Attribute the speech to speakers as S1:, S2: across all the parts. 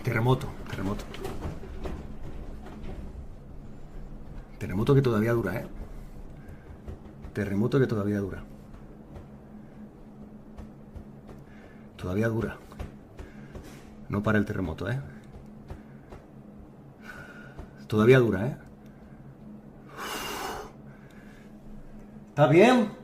S1: Terremoto, terremoto. Terremoto que todavía dura, ¿eh? Terremoto que todavía dura. Todavía dura. No para el terremoto, ¿eh? Todavía dura, ¿eh? ¿Está bien?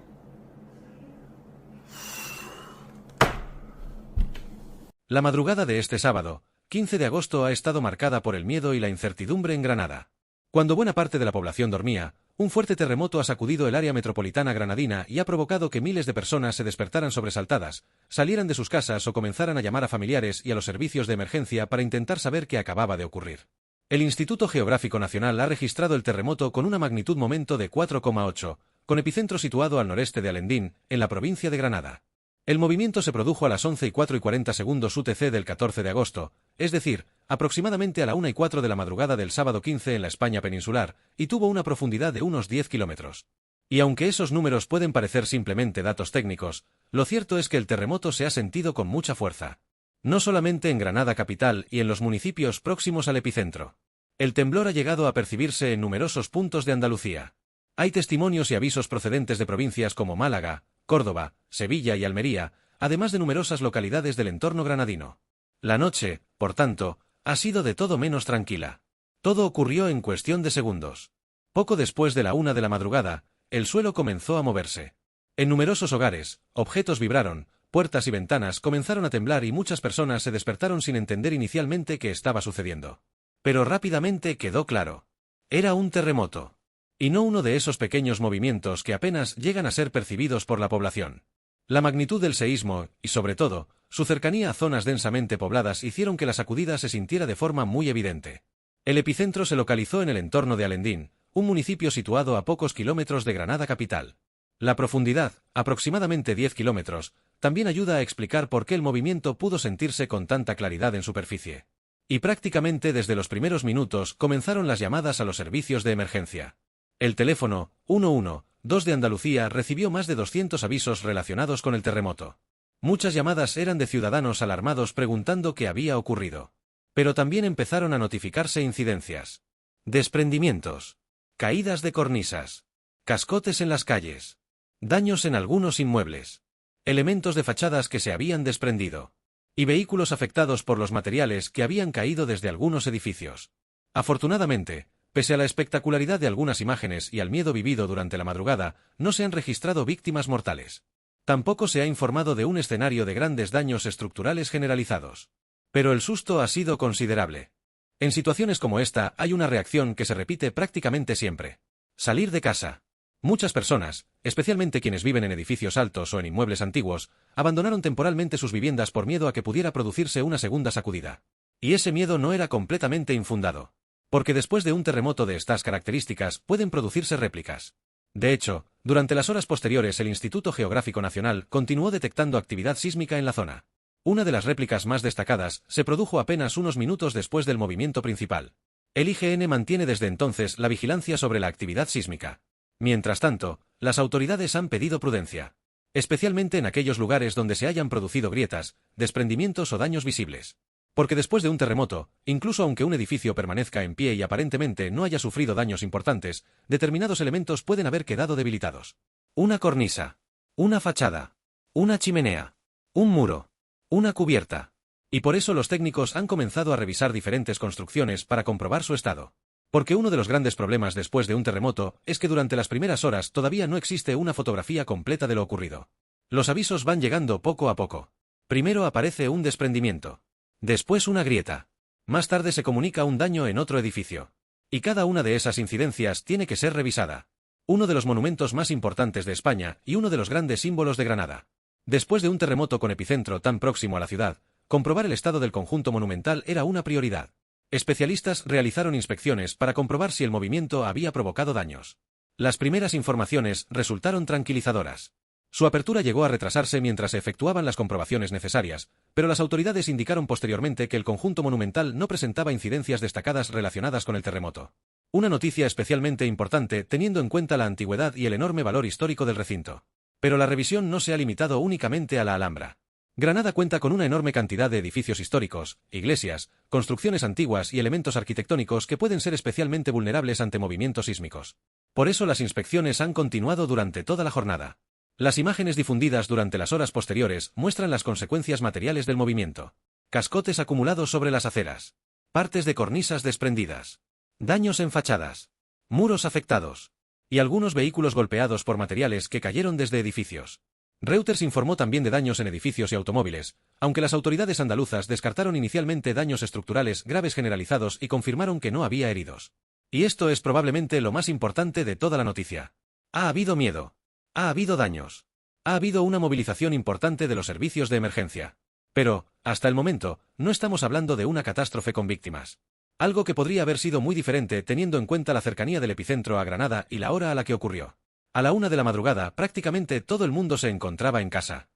S2: La madrugada de este sábado, 15 de agosto, ha estado marcada por el miedo y la incertidumbre en Granada. Cuando buena parte de la población dormía, un fuerte terremoto ha sacudido el área metropolitana granadina y ha provocado que miles de personas se despertaran sobresaltadas, salieran de sus casas o comenzaran a llamar a familiares y a los servicios de emergencia para intentar saber qué acababa de ocurrir. El Instituto Geográfico Nacional ha registrado el terremoto con una magnitud momento de 4,8, con epicentro situado al noreste de Alendín, en la provincia de Granada. El movimiento se produjo a las 11:40 UTC del 14 de agosto, es decir, aproximadamente a la 1:04 de la madrugada del sábado 15 en la España peninsular, y tuvo una profundidad de unos 10 kilómetros. Y aunque esos números pueden parecer simplemente datos técnicos, lo cierto es que el terremoto se ha sentido con mucha fuerza. No solamente en Granada capital y en los municipios próximos al epicentro. El temblor ha llegado a percibirse en numerosos puntos de Andalucía. Hay testimonios y avisos procedentes de provincias como Málaga, Córdoba, Sevilla y Almería, además de numerosas localidades del entorno granadino. La noche, por tanto, ha sido de todo menos tranquila. Todo ocurrió en cuestión de segundos. Poco después de la 1 de la madrugada, el suelo comenzó a moverse. En numerosos hogares, objetos vibraron, puertas y ventanas comenzaron a temblar y muchas personas se despertaron sin entender inicialmente qué estaba sucediendo. Pero rápidamente quedó claro. Era un terremoto. Y no uno de esos pequeños movimientos que apenas llegan a ser percibidos por la población. La magnitud del seísmo, y sobre todo, su cercanía a zonas densamente pobladas hicieron que la sacudida se sintiera de forma muy evidente. El epicentro se localizó en el entorno de Alendín, un municipio situado a pocos kilómetros de Granada capital. La profundidad, aproximadamente 10 kilómetros, también ayuda a explicar por qué el movimiento pudo sentirse con tanta claridad en superficie. Y prácticamente desde los primeros minutos comenzaron las llamadas a los servicios de emergencia. El teléfono 112 de Andalucía recibió más de 200 avisos relacionados con el terremoto. Muchas llamadas eran de ciudadanos alarmados preguntando qué había ocurrido. Pero también empezaron a notificarse incidencias. Desprendimientos. Caídas de cornisas. Cascotes en las calles. Daños en algunos inmuebles. Elementos de fachadas que se habían desprendido. Y vehículos afectados por los materiales que habían caído desde algunos edificios. Afortunadamente, pese a la espectacularidad de algunas imágenes y al miedo vivido durante la madrugada, no se han registrado víctimas mortales. Tampoco se ha informado de un escenario de grandes daños estructurales generalizados. Pero el susto ha sido considerable. En situaciones como esta hay una reacción que se repite prácticamente siempre. Salir de casa. Muchas personas, especialmente quienes viven en edificios altos o en inmuebles antiguos, abandonaron temporalmente sus viviendas por miedo a que pudiera producirse una segunda sacudida. Y ese miedo no era completamente infundado. Porque después de un terremoto de estas características pueden producirse réplicas. De hecho, durante las horas posteriores el Instituto Geográfico Nacional continuó detectando actividad sísmica en la zona. Una de las réplicas más destacadas se produjo apenas unos minutos después del movimiento principal. El IGN mantiene desde entonces la vigilancia sobre la actividad sísmica. Mientras tanto, las autoridades han pedido prudencia. Especialmente en aquellos lugares donde se hayan producido grietas, desprendimientos o daños visibles. Porque después de un terremoto, incluso aunque un edificio permanezca en pie y aparentemente no haya sufrido daños importantes, determinados elementos pueden haber quedado debilitados. Una cornisa, una fachada, una chimenea, un muro, una cubierta. Y por eso los técnicos han comenzado a revisar diferentes construcciones para comprobar su estado. Porque uno de los grandes problemas después de un terremoto es que durante las primeras horas todavía no existe una fotografía completa de lo ocurrido. Los avisos van llegando poco a poco. Primero aparece un desprendimiento. Después una grieta. Más tarde se comunica un daño en otro edificio. Y cada una de esas incidencias tiene que ser revisada. Uno de los monumentos más importantes de España y uno de los grandes símbolos de Granada. Después de un terremoto con epicentro tan próximo a la ciudad, comprobar el estado del conjunto monumental era una prioridad. Especialistas realizaron inspecciones para comprobar si el movimiento había provocado daños. Las primeras informaciones resultaron tranquilizadoras. Su apertura llegó a retrasarse mientras se efectuaban las comprobaciones necesarias, pero las autoridades indicaron posteriormente que el conjunto monumental no presentaba incidencias destacadas relacionadas con el terremoto. Una noticia especialmente importante teniendo en cuenta la antigüedad y el enorme valor histórico del recinto. Pero la revisión no se ha limitado únicamente a la Alhambra. Granada cuenta con una enorme cantidad de edificios históricos, iglesias, construcciones antiguas y elementos arquitectónicos que pueden ser especialmente vulnerables ante movimientos sísmicos. Por eso las inspecciones han continuado durante toda la jornada. Las imágenes difundidas durante las horas posteriores muestran las consecuencias materiales del movimiento. Cascotes acumulados sobre las aceras. Partes de cornisas desprendidas. Daños en fachadas. Muros afectados. Y algunos vehículos golpeados por materiales que cayeron desde edificios. Reuters informó también de daños en edificios y automóviles, aunque las autoridades andaluzas descartaron inicialmente daños estructurales graves generalizados y confirmaron que no había heridos. Y esto es probablemente lo más importante de toda la noticia. Ha habido miedo. Ha habido daños. Ha habido una movilización importante de los servicios de emergencia. Pero, hasta el momento, no estamos hablando de una catástrofe con víctimas. Algo que podría haber sido muy diferente teniendo en cuenta la cercanía del epicentro a Granada y la hora a la que ocurrió. A la 1 de la madrugada, prácticamente todo el mundo se encontraba en casa.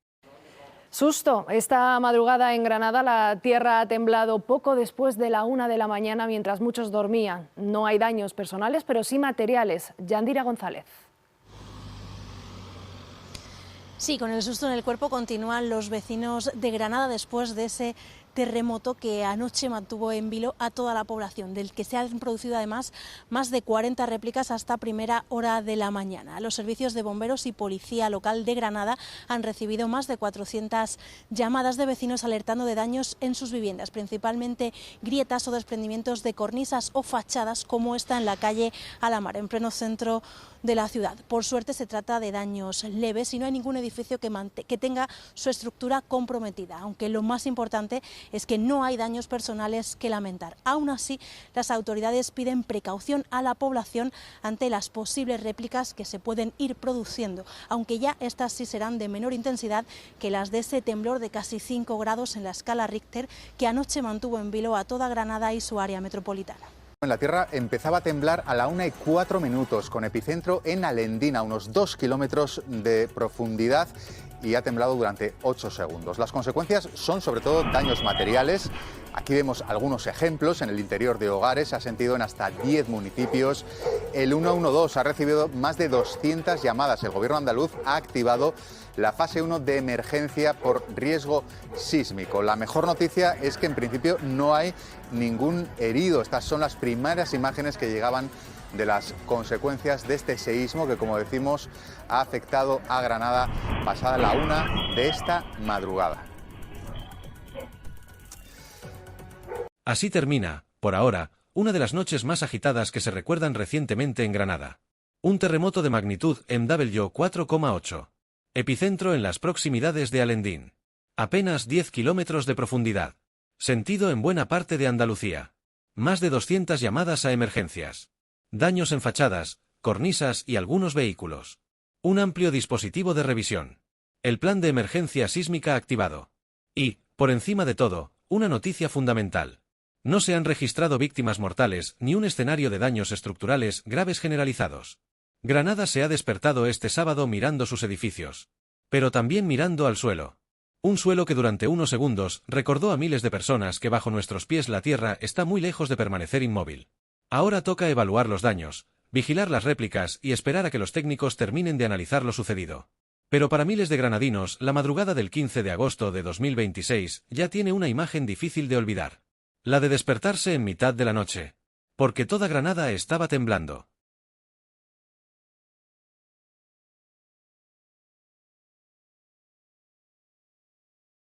S3: Susto. Esta madrugada en Granada la tierra ha temblado poco después de la 1 de la mañana mientras muchos dormían. No hay daños personales, pero sí materiales. Yandira González.
S4: Sí, con el susto en el cuerpo continúan los vecinos de Granada después de ese terremoto que anoche mantuvo en vilo a toda la población, del que se han producido además más de 40 réplicas hasta primera hora de la mañana. Los servicios de bomberos y policía local de Granada han recibido más de 400 llamadas de vecinos alertando de daños en sus viviendas, principalmente grietas o desprendimientos de cornisas o fachadas como esta en la calle Alamar, en pleno centro de la ciudad. Por suerte se trata de daños leves y no hay ningún edificio que tenga su estructura comprometida, aunque lo más importante es que no hay daños personales que lamentar. Aún así, las autoridades piden precaución a la población ante las posibles réplicas que se pueden ir produciendo, aunque ya estas sí serán de menor intensidad que las de ese temblor de casi 5 grados en la escala Richter que anoche mantuvo en vilo a toda Granada y su área metropolitana.
S5: La tierra empezaba a temblar a la 1:04, con epicentro en Alendín, a unos 2 kilómetros de profundidad, y ha temblado durante 8 segundos. Las consecuencias son sobre todo daños materiales. Aquí vemos algunos ejemplos en el interior de hogares, se ha sentido en hasta 10 municipios. El 112 ha recibido más de 200 llamadas. El gobierno andaluz ha activado la fase 1 de emergencia por riesgo sísmico. La mejor noticia es que en principio no hay ningún herido. Estas son las primeras imágenes que llegaban de las consecuencias de este seísmo que, como decimos, ha afectado a Granada pasada la 1 de esta madrugada.
S2: Así termina, por ahora, una de las noches más agitadas que se recuerdan recientemente en Granada. Un terremoto de magnitud MW 4,8. Epicentro en las proximidades de Alendín. Apenas 10 kilómetros de profundidad. Sentido en buena parte de Andalucía. Más de 200 llamadas a emergencias. Daños en fachadas, cornisas y algunos vehículos. Un amplio dispositivo de revisión. El plan de emergencia sísmica activado. Y, por encima de todo, una noticia fundamental. No se han registrado víctimas mortales ni un escenario de daños estructurales graves generalizados. Granada se ha despertado este sábado mirando sus edificios. Pero también mirando al suelo. Un suelo que durante unos segundos recordó a miles de personas que bajo nuestros pies la tierra está muy lejos de permanecer inmóvil. Ahora toca evaluar los daños, vigilar las réplicas y esperar a que los técnicos terminen de analizar lo sucedido. Pero para miles de granadinos, la madrugada del 15 de agosto de 2026 ya tiene una imagen difícil de olvidar. La de despertarse en mitad de la noche. Porque toda Granada estaba temblando.